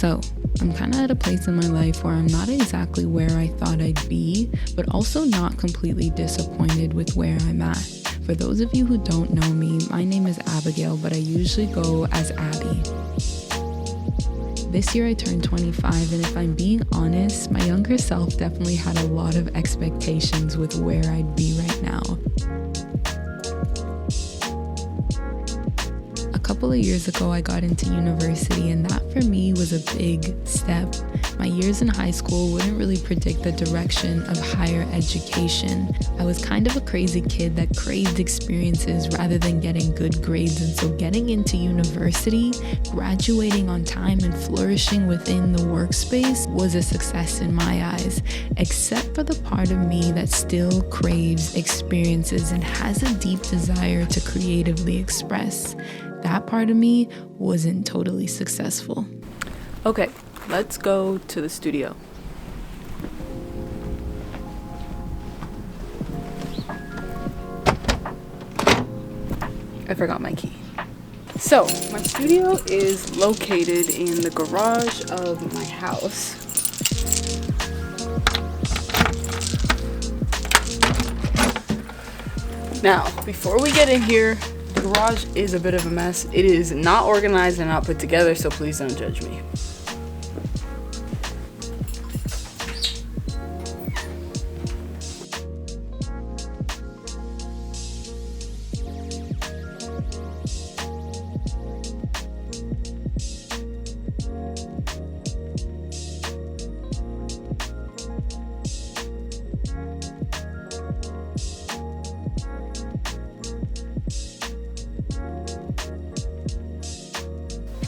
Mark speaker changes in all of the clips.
Speaker 1: So, I'm kind of at a place in my life where I'm not exactly where I thought I'd be, but also not completely disappointed with where I'm at. For those of you who don't know me, my name is Abigail, but I usually go as Abby. This year I turned 25, and if I'm being honest, my younger self definitely had a lot of expectations with where I'd be right now. A couple of years ago, I got into university, and that for me was a big step. My years in high school wouldn't really predict the direction of higher education. I was kind of a crazy kid that craved experiences rather than getting good grades, and so getting into university, graduating on time, and flourishing within the workspace was a success in my eyes, except for the part of me that still craves experiences and has a deep desire to creatively express. That part of me wasn't totally successful. Okay, let's go to the studio. I forgot my key. So, my studio is located in the garage of my house. Now, before we get in here, the garage is a bit of a mess. It is not organized and not put together, so please don't judge me.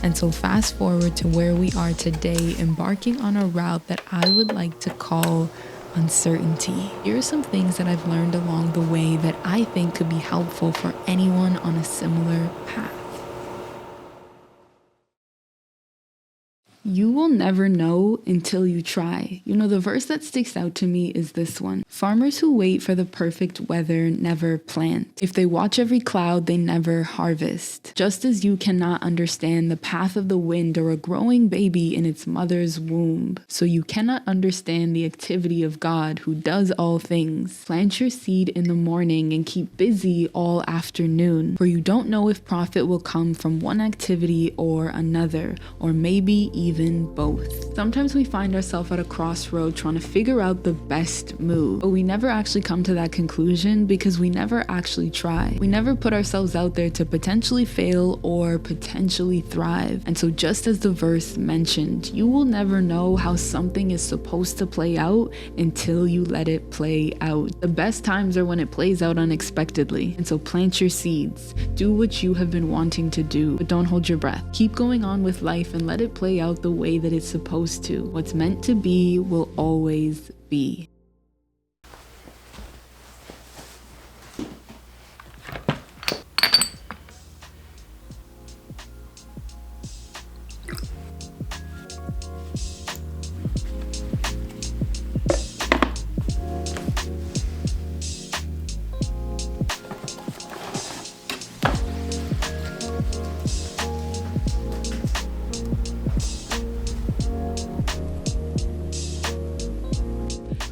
Speaker 1: And so fast forward to where we are today, embarking on a route that I would like to call uncertainty. Here are some things that I've learned along the way that I think could be helpful for anyone on a similar path. You will never know until you try. You know, the verse that sticks out to me is this one. Farmers who wait for the perfect weather never plant. If they watch every cloud, they never harvest. Just as you cannot understand the path of the wind or a growing baby in its mother's womb, so you cannot understand the activity of God who does all things. Plant your seed in the morning and keep busy all afternoon, for you don't know if profit will come from one activity or another, or maybe even both. Sometimes we find ourselves at a crossroad trying to figure out the best move, but we never actually come to that conclusion because we never actually try. We never put ourselves out there to potentially fail or potentially thrive. And so just as the verse mentioned, you will never know how something is supposed to play out until you let it play out. The best times are when it plays out unexpectedly. And so plant your seeds. Do what you have been wanting to do, but don't hold your breath. Keep going on with life and let it play out the way that it's supposed to. What's meant to be will always be.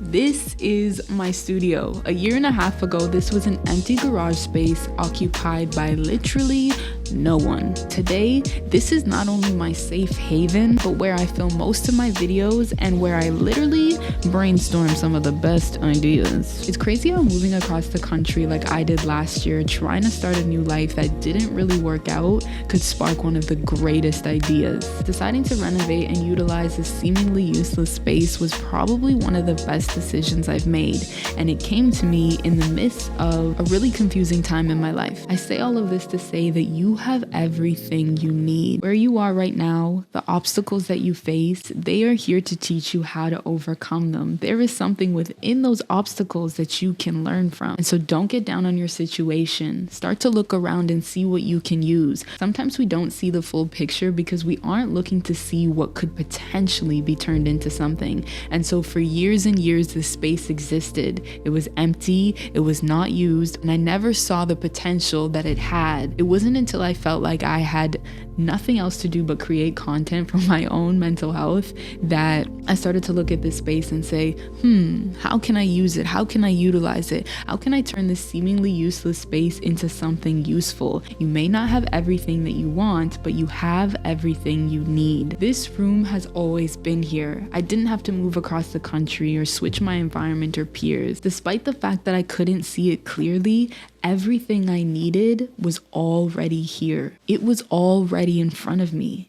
Speaker 1: This is my studio. A year and a half ago, this was an empty garage space occupied by literally no one. Today, this is not only my safe haven, but where I film most of my videos and where I literally brainstorm some of the best ideas. It's crazy how moving across the country like I did last year, trying to start a new life that didn't really work out, could spark one of the greatest ideas. Deciding to renovate and utilize this seemingly useless space was probably one of the best decisions I've made, and it came to me in the midst of a really confusing time in my life. I say all of this to say that you have everything you need. Where you are right now, the obstacles that you face, they are here to teach you how to overcome them. There is something within those obstacles that you can learn from. And so don't get down on your situation. Start to look around and see what you can use. Sometimes we don't see the full picture because we aren't looking to see what could potentially be turned into something. And so for years and years, this space existed. It was empty, it was not used, and I never saw the potential that it had. It wasn't until I I felt like I had nothing else to do but create content for my own mental health, that I started to look at this space and say, how can I use it? How can I utilize it? How can I turn this seemingly useless space into something useful? You may not have everything that you want, but you have everything you need. This room has always been here. I didn't have to move across the country or switch my environment or peers. Despite the fact that I couldn't see it clearly, everything I needed was already here. It was already in front of me.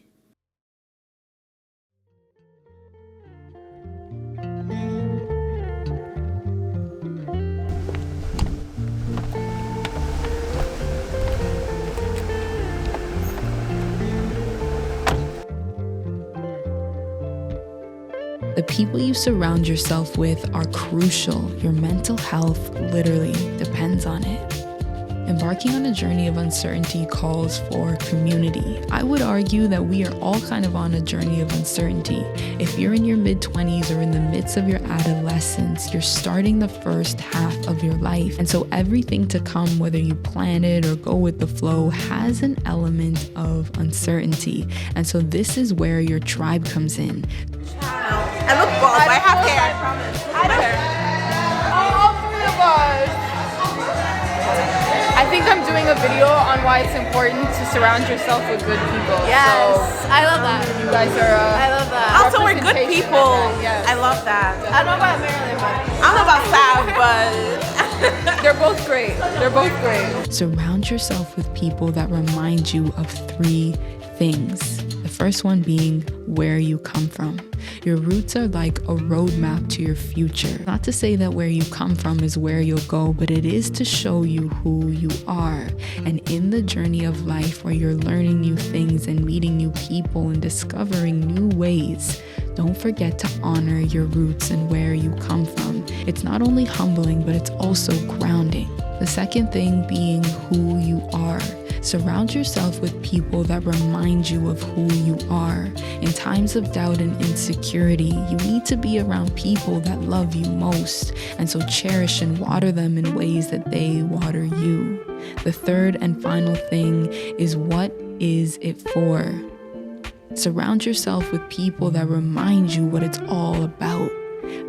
Speaker 1: The people you surround yourself with are crucial. Your mental health literally depends on it. Embarking on a journey of uncertainty calls for community. I would argue that we are all kind of on a journey of uncertainty. If you're in your mid-20s or in the midst of your adolescence, you're starting the first half of your life. And so everything to come, whether you plan it or go with the flow, has an element of uncertainty. And so this is where your tribe comes in.
Speaker 2: I look bald. I have hair. I don't care.
Speaker 3: All three of us. I think I'm doing a video on why it's important to surround yourself with good people.
Speaker 2: Yes,
Speaker 3: so,
Speaker 2: I love that.
Speaker 3: You guys are.
Speaker 2: I love that. Also, we're good people.
Speaker 3: Yes.
Speaker 2: I love that.
Speaker 3: I don't know about Marilyn, but
Speaker 2: I don't know about Sav, but
Speaker 3: they're both great. They're both great.
Speaker 1: Surround yourself with people that remind you of three things. The first one being where you come from. Your roots are like a roadmap to your future. Not to say that where you come from is where you'll go, but it is to show you who you are. And in the journey of life where you're learning new things and meeting new people and discovering new ways, don't forget to honor your roots and where you come from. It's not only humbling, but it's also grounding. The second thing being who you are. Surround yourself with people that remind you of who you are. In times of doubt and insecurity, you need to be around people that love you most, and so cherish and water them in ways that they water you. The third and final thing is, what is it for? Surround yourself with people that remind you what it's all about.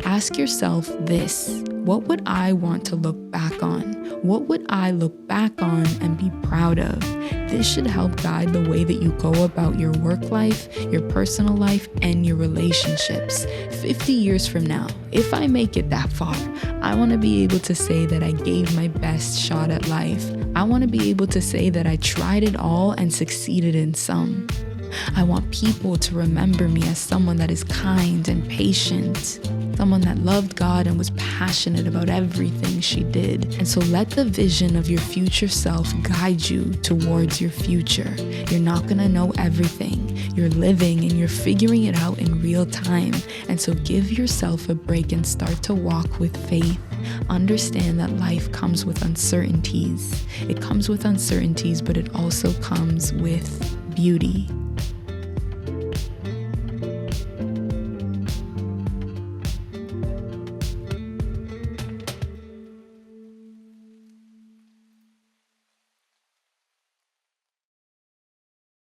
Speaker 1: Ask yourself this: what would I want to look back on? What would I look back on and be proud of? This should help guide the way that you go about your work life, your personal life, and your relationships. 50 years from now, if I make it that far, I want to be able to say that I gave my best shot at life. I want to be able to say that I tried it all and succeeded in some. I want people to remember me as someone that is kind and patient, someone that loved God and was passionate about everything she did. And so let the vision of your future self guide you towards your future. You're not gonna know everything. You're living and you're figuring it out in real time. And so give yourself a break and start to walk with faith. Understand that life comes with uncertainties. It comes with uncertainties, but it also comes with beauty.